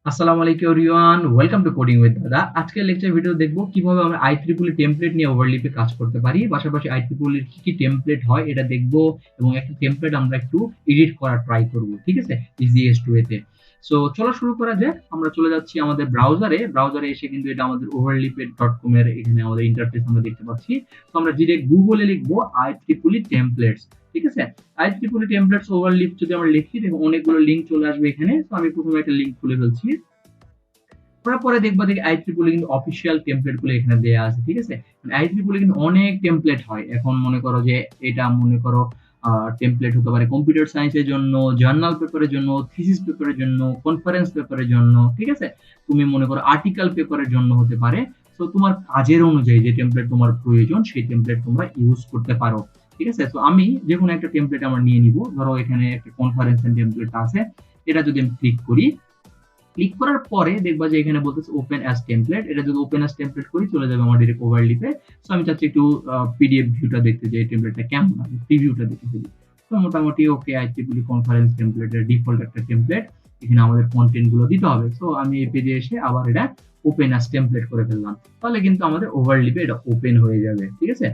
আসসালামু আলাইকুম everyone, welcome to coding with দাদা। আজকের লেকচার ভিডিও দেখব কিভাবে আমরা IEEE টেমপ্লেট নিয়ে ওভারলিপে কাজ করতে পারি। পাশাপাশি IEEE এর কি টেমপ্লেট হয় এটা দেখব এবং একটা টেমপ্লেট আমরা একটু এডিট করার ট্রাই করব। ঠিক আছে? ইজিয়েস্ট ওয়েতে। সো চলো শুরু করা যাক। আমরা চলে যাচ্ছি আমাদের ব্রাউজারে। ব্রাউজারে এসে কিন্তু এটা আমাদের overleaf.com এর এখানে আমাদের ইন্টারফেস আমরা দেখতে পাচ্ছি। তো আমরা ডিরেক্ট গুগলে লিখব IEEE টেমপ্লেটস। ঠিক আছে? IEEE টেমপ্লেটস ওভারলিপ যদি আমরা লিখি দেখো অনেকগুলো লিংক চলে আসবে এখানে। তো আমি প্রথমে একটা লিংক খুলে ফেলছি। পরে দেখবা দেখি IEEE কিন্তু অফিসিয়াল টেমপ্লেট গুলো এখানে দেয়া আছে। ঠিক আছে? IEEE কিন্তু অনেক টেমপ্লেট হয়। এখন মনে করো যে এটা মনে করো টেমপ্লেট হতে পারে কম্পিউটার সায়েন্সের জন্য, জার্নাল পেপারের জন্য, থিসিস পেপারের জন্য, কনফারেন্স পেপারের জন্য। ঠিক আছে? তুমি মনে করো আর্টিকেল পেপারের জন্য হতে পারে। সো তোমার কাজের অনুযায়ী যে টেমপ্লেট তোমার প্রয়োজন সেই টেমপ্লেট তোমরা ইউজ করতে পারো। ঠিক আছে? তো আমি যেকোনো একটা টেমপ্লেট আমরা নিয়ে নিব। ধরো এখানে একটা কনফারেন্সের টেমপ্লেট আছে। এটা যদি আমি ক্লিক করি, ক্লিক করার পরে দেখবা যে এখানে বলতেছে ওপেন অ্যাজ টেমপ্লেট। এটা যদি ওপেন অ্যাজ টেমপ্লেট করি চলে যাবে আমার ডিরেক্ট ওভারলিপে। সো আমি চাচ্ছি একটু পিডিএফ ভিউটা দেখতে যে এই টেমপ্লেটটা কেমন, আমি প্রিভিউটা দেখে ফেলি। তো মোটামুটি ওকে, IEEE কনফারেন্স টেমপ্লেটের ডিফল্ট একটা টেমপ্লেট। এখানে আমাদের কন্টেন্ট গুলো দিতে হবে। সো আমি এই পেজে এসে আবার এটা ওপেন অ্যাজ টেমপ্লেট করে ফেললাম। তাহলে কিন্তু আমাদের ওভারলিপে এটা ওপেন হয়ে যাবে। ঠিক আছে?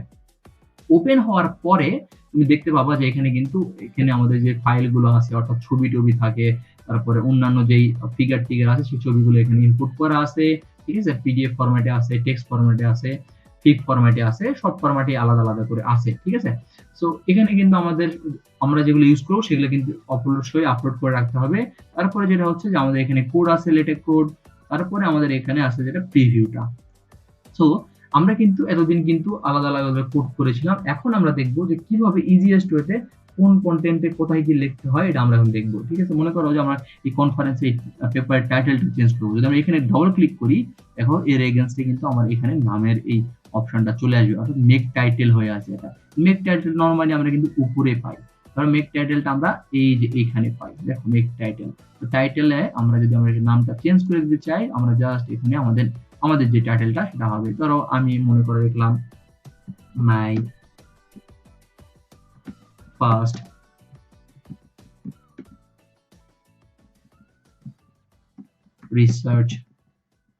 ওপেন হওয়ার পরে তুমি দেখতে পাবা যে এখানে কিন্তু এখানে আমাদের যে ফাইলগুলো আছে অর্থাৎ ছবি-টবি থাকে, তারপরে অন্যান্য যেই ফিগার-টিগার আছে সেই ছবিগুলো এখানে ইনপুট করা আছে। ঠিক আছে? পিডিএফ ফরম্যাটে আছে, টেক্সট ফরম্যাটে আছে, পিক ফরম্যাটে আছে, সব ফরম্যাটে আলাদা, আলাদা করে আছে। ঠিক আছে? সো এখানে কিন্তু আমরা যেগুলো ইউজ করব সেগুলো কিন্তু অবশ্যই আপলোড করে রাখতে হবে। তারপরে যেটা হচ্ছে যে আমাদের এখানে কোড আছে, লেটেক কোড। তারপরে আমাদের এখানে আছে যেটা প্রিভিউটা। সো আমরা কিন্তু এতদিন কিন্তু আলাদা, আলাদা কোড করেছিলাম। এখন আমরা দেখব যে কিভাবে ইজিয়েস্ট ওয়েতে কোন কনটেন্টে কোথায় কি লিখতে হয় এটা আমরা এখন দেখব। ঠিক আছে? মনে করো যে আমরা এই কনফারেন্সে এই পেপারের টাইটেলটা চেঞ্জ করব। যদি আমরা এখানে ডবল ক্লিক করি, দেখো এর এগেইনস্ট এ কিন্তু আমার এখানে নামের এই অপশনটা চলে আসবে। অর্থাৎ মেক টাইটেল হয়ে আছে এটা। মেক টাইটেল নরমালি আমরা কিন্তু উপরে পাই। ধরো মেক টাইটেলটা আমরা এই যে এইখানে পাই। দেখো মেক টাইটেল। তো টাইটেলে আমরা যদি আমরা এর নামটা চেঞ্জ করে দিতে চাই, আমরা জাস্ট এখানে আমাদের যে টাইটেলটা সেটা হবে। ধরো আমি মনে করে লিখলাম my first research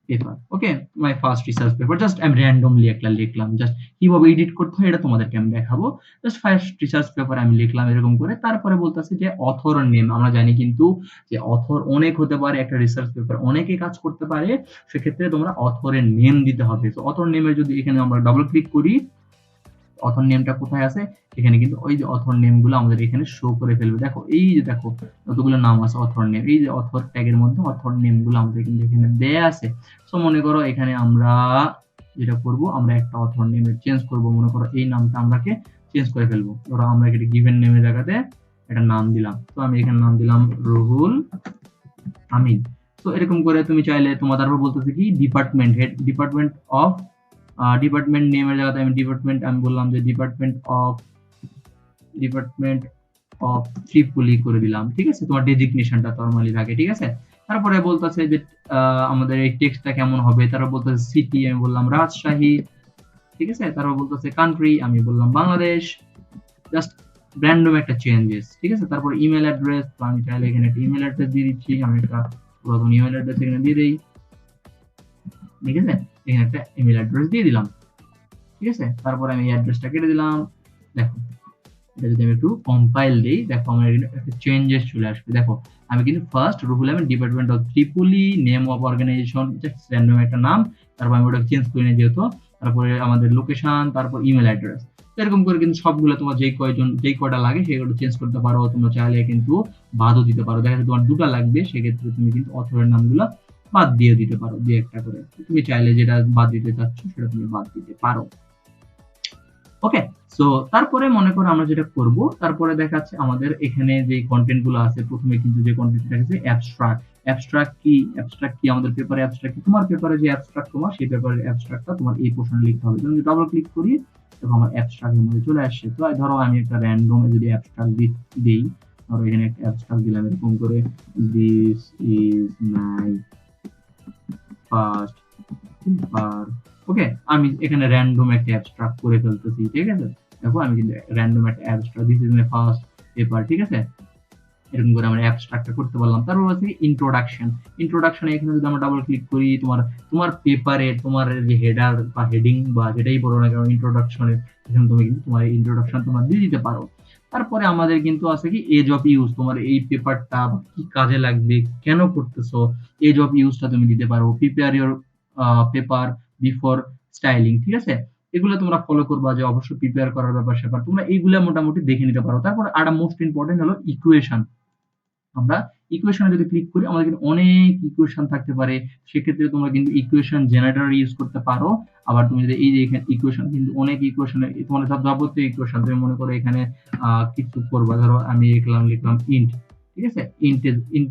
paper. Okay, my first research paper. Just আমি র্যান্ডমলি একটা লিখলাম। জাস্ট কিভাবে এডিট করতে হয় এটা তোমাদেরকে আমি দেখাবো। জাস্ট ফার্স্ট রিসার্চ পেপার আমি লিখলাম এরকম করে। তারপরে বলতেছে যে অথর নেম। আমরা জানি কিন্তু যে অথর অনেক হতে পারে, একটা রিসার্চ পেপার অনেকে কাজ করতে পারে। সেক্ষেত্রে তোমরা অথরের নেম দিতে হবে। তো অথর নেমের যদি এখানে আমরা ডাবল ক্লিক করি, অথর নেমটা কোথায় আছে? এখানে কিন্তু ওই যে অথর নেম গুলো আমাদের এখানে শো করে ফেলবে। দেখো এই যে দেখো কতগুলো নাম আছে অথর নেম। এই যে অথর ট্যাগের মধ্যে অথর নেম গুলো আমাদের কিন্তু এখানে দেয়া আছে। সো মনে করো এখানে আমরা যেটা করব, আমরা একটা অথর নেমে চেঞ্জ করব। মনে করো এই নামটা আমরাকে চেঞ্জ করে ফেলবো। ধরো আমরা এটা গিভেন নেমের জায়গাতে একটা নাম দিলাম। তো আমি এখানে নাম দিলাম রুহুল আমিন। তো এরকম করে তুমি চাইলে তোমার তারপর বলতেছে কি ডিপার্টমেন্ট হেড, ডিপার্টমেন্ট নেমের জায়গাতে আমি বললাম যে ডিপার্টমেন্ট অফ ত্রিপুলি করে দিলাম। ঠিক আছে? তোমার ডেজিগনেশনটা নরমালি থাকে। ঠিক আছে? তারপরে বলতেছে যে আমাদের এই টেক্সটটা কেমন হবে। তারপর বলতেছে সিটি, আমি বললাম রাজশাহী। ঠিক আছে? তারপর বলতেছে কান্ট্রি, আমি বললাম বাংলাদেশ। জাস্ট র্যান্ডম একটা চেঞ্জেস। ঠিক আছে? তারপর ইমেল অ্যাড্রেস, তো আমি চাইলে এখানে একটা ইমেল অ্যাড্রেস দিয়ে দিচ্ছি। আমি একটা পুরাতন ইমেল অ্যাড্রেস এখানে দিয়ে দেই। ঠিক আছে? এখানে একটা ইমেল অ্যাড্রেস দিয়ে দিলাম। ঠিক আছে? তারপরে আমি এই অ্যাড্রেসটা কেটে দিলাম। দেখো এটা যদি আমি একটু কম্পাইল দেই, দেখো আমার এখানে একটা চেঞ্জেস চলে আসবে। দেখো আমি কিন্তু first Ruhul Amin, department of Tripoli, name of organization just random একটা নাম। তারপর আমি ওটা চেঞ্জ করে নিই যেহেতু। তারপরে আমাদের লোকেশন, তারপর ইমেল অ্যাড্রেস। এরকম করে কিন্তু সবগুলো তোমার যেই কয়টা লাগে সেগুলো চেঞ্জ করতে পারো। তোমরা চাইলে কিন্তু বাদও দিতে পারো। দেখা যাচ্ছে তোমার দুটো লাগবে, সেক্ষেত্রে তুমি কিন্তু অথরের নামগুলো বাদ দিয়ে দিতে পারো, দুই একটা করে। তুমি চাইলে যেটা বাদ দিতে চাচ্ছ সেটা তুমি বাদ দিতে পারো। ওকে, সো তারপরে মনে করো আমরা যেটা করব, তারপরে দেখাচ্ছে আমাদের এখানে যে কন্টেন্ট গুলো আছে। প্রথমে কিন্তু যে কন্টেন্ট দেখাচ্ছে অ্যাবস্ট্রাক্ট। অ্যাবস্ট্রাক্ট কি আমাদের পেপারে অ্যাবস্ট্রাক্ট কি, তোমার পেপারে যে অ্যাবস্ট্রাক্ট তোমার সেই পেপারের অ্যাবস্ট্রাক্টটা তোমার এই পোর্শনে লিখতে হবে। যদি ডাবল ক্লিক করি তখন আমার অ্যাবস্ট্রাক্ট এর মধ্যে চলে আসছে। তো ধরো আমি একটা র‍্যান্ডম যদি অ্যাবস্ট্রাক্ট দেই, ধরো এখানে একটা অ্যাবস্ট্রাক্ট দিলাম এরকম করে, this is my first paper. Okay, আমি এখানে র‍্যান্ডম একটা অ্যাবস্ট্রাক্ট করে ফেলতেছি। ঠিক আছে? দেখো আমি কিন্তু র‍্যান্ডম একটা abstract, this is my first paper. ঠিক আছে? এরকম করে আমরা অ্যাবস্ট্রাক্টটা করতে পারলাম। তারপর হচ্ছে ইন্ট্রোডাকশন। ইন্ট্রোডাকশনে এখানে যদি আমরা ডাবল ক্লিক করি, তোমার পেপারে তোমার যে হেডার বা হেডিং বা যেটাই বলো না কেন ইন্ট্রোডাকশনে, এখানে তুমি কিন্তু তোমার ইন্ট্রোডাকশন তোমার দিয়ে দিতে পারো। তারপরে আমাদের কিন্তু আছে কি এজ অফ ইউজ, তোমার এই পেপারটা কি কাজে লাগবে, কেন করতেছো, এজ অফ ইউজটা তুমি দিতে পারো। Prepare your paper before styling, ঠিক আছে? এগুলো তোমরা ফলো করবা যে অবশ্যই প্রিপেয়ার করার ব্যাপার-স্যাপার। তোমরা এইগুলা মোটামুটি দেখে নিতে পারো। তারপর আরেকটা মোস্ট ইম্পোর্টেন্ট হলো ইকুয়েশন। আমরা ইকুয়েশনে যদি ক্লিক করি আমাদের কিন্তু অনেক ইকুয়েশন থাকতে পারে। সেক্ষেত্রে তোমরা কিন্তু ইকুয়েশন জেনারেটর ইউজ করতে পারো। আবার তুমি যদি এই যে এখানে ইকুয়েশন কিন্তু অনেক ইকুয়েশনে তোমার যাবতীয় ইকুয়েশন তুমি মনে করো এখানে কিছু করবা, ধরো আমি লিখলাম ইন্ট, ঠিক আছে? ইন্ট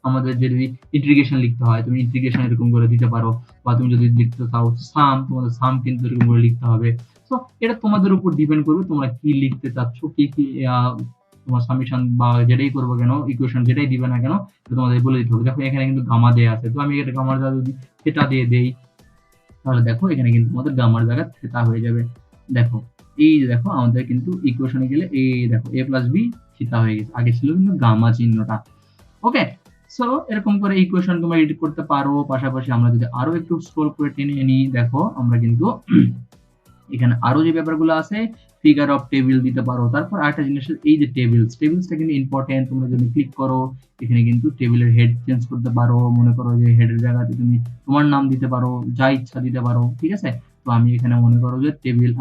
আমাদের যদি ইন্টিগ্রেশন লিখতে হয় তুমি ইন্টিগ্রেশন এরকম করে দিতে পারো, বা তুমি যদি লিখতে চাও সাম, তোমাদের সাম কিন্তু এরকম করে লিখতে হবে। তো এটা তোমাদের উপর ডিপেন্ড করবে তোমরা কি লিখতে চাচ্ছ, কি তোমার সামেশন বা যেটাই করবো কেন, ইকুয়েশন যেটাই দিবে না কেন, তোমাদের বলে দিতে হবে। দেখো এখানে কিন্তু গামা দেয়া আছে, তো আমি এটা গামার জায়গায় যদি থেটা দিয়ে দেই, তাহলে দেখো এখানে কিন্তু আমাদের গামার জায়গায় থেটা হয়ে যাবে। দেখো এই যে দেখো আমাদের কিন্তু ইকুয়েশনে গেলে এই দেখো a প্লাস বি থিটা হয়ে গেছে, আগে ছিল কিন্তু গামা চিহ্নটা। ওকে, সো এরকম করে ইকুয়েশন তোমরা এডিট করতে পারো। পাশাপাশি আমরা যদি আরো একটু স্ক্রল করে টেনে নিই, দেখো আমরা কিন্তু এখানে আরো যে ব্যাপারগুলো আছে, ফিগার অফ টেবিল দিতে পারো। তারপর আরেকটা জিনিস, এই যে টেবিলসটা কিন্তু ইম্পর্টেন্ট। তোমরা যদি ক্লিক করো এখানে কিন্তু টেবিলের হেড চেঞ্জ করতে পারো। মনে করো যে হেডের জায়গাতে তুমি তোমার নাম দিতে পারো, যা ইচ্ছা দিতে পারো, ঠিক আছে? তো আমি এখানে মনে করো যে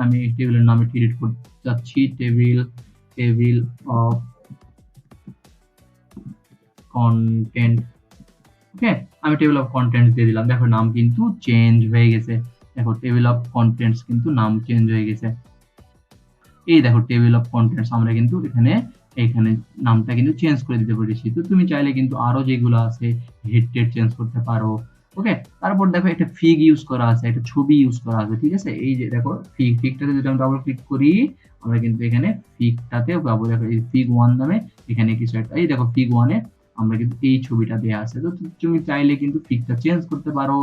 আমি টেবিলের নামে এডিট করতে চাচ্ছি, টেবিল অফ কন্টেন্ট। ওকে, আমি টেবিল অফ কন্টেন্টস দিয়ে দিলাম। দেখো নাম কিন্তু চেঞ্জ হয়ে গেছে। দেখো টেবিল অফ কন্টেন্টস কিন্তু নাম চেঞ্জ হয়ে গেছে। এই দেখো টেবিল অফ কন্টেন্টস আমরা কিন্তু এখানে নামটা কিন্তু চেঞ্জ করে দিতে পেরেছি। তো তুমি চাইলে কিন্তু আরো যেগুলো আছে হেড টেড চেঞ্জ করতে পারো। ওকে, তারপর দেখো একটা ফিগ ইউজ করা আছে, একটা ছবি ইউজ করা আছে, ঠিক আছে? এই যে দেখো ফিগটাতে যদি আমি ডাবল ক্লিক করি, আমরা কিন্তু এখানে ফিগটাতে পাবো। দেখো এই ফিগ 1 নামে এখানে কিছু একটা, এই দেখো ফিগ 1 এ আমরা কিন্তু এই ছবিটা দেয়া আছে। তো তুমি চাইলে কিন্তু ফিগটা চেঞ্জ করতে পারো।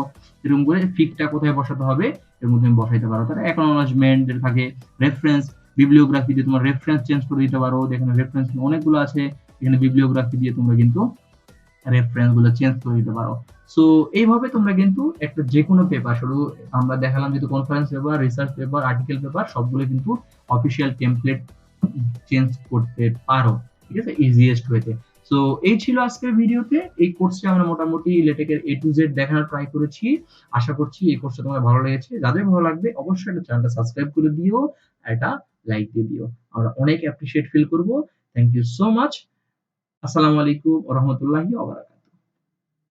এরকম করে ফিগটা কোথায় বসাতে হবে এরকম তুমি বসাইতে পারো। তার অ্যাকনলেজমেন্ট যেটা থাকে, রেফারেন্স, বিবলিওগ্রাফি দিয়ে তোমার রেফারেন্স চেঞ্জ করে দিতে পারো। এখানে রেফারেন্স অনেকগুলো আছে, এখানে বিবলিওগ্রাফি দিয়ে তোমরা কিন্তু রেফারেন্স গুলো চেঞ্জ করে দিতে পারো। সো এইভাবে তোমরা কিন্তু একটা যে কোনো পেপার, শুধু আমরা দেখালাম যেহেতু conference paper, research paper, article paper সবগুলো কিন্তু অফিসিয়াল টেমপ্লেট চেঞ্জ করতে পারো, ঠিক আছে? ইজিয়েস্ট ওয়েতে। সো এই ছিল আজকের ভিডিওতে। এই কোর্সে আমরা মোটামুটি লেটেকের এ টু জেড দেখানোর ট্রাই করেছি। আশা করছি এই কোর্সটা তোমার ভালো লেগেছে। যাদের ভালো লাগবে অবশ্যই একটা চ্যানেলটা সাবস্ক্রাইব করে দিও, একটা লাইক দিয়ে দিও। আমরা অনেক অ্যাপ্রিশিয়েট ফিল করব। Thank you so much. আসসালামু আলাইকুম ওয়া রাহমাতুল্লাহি ওয়া বারাকাতুহু।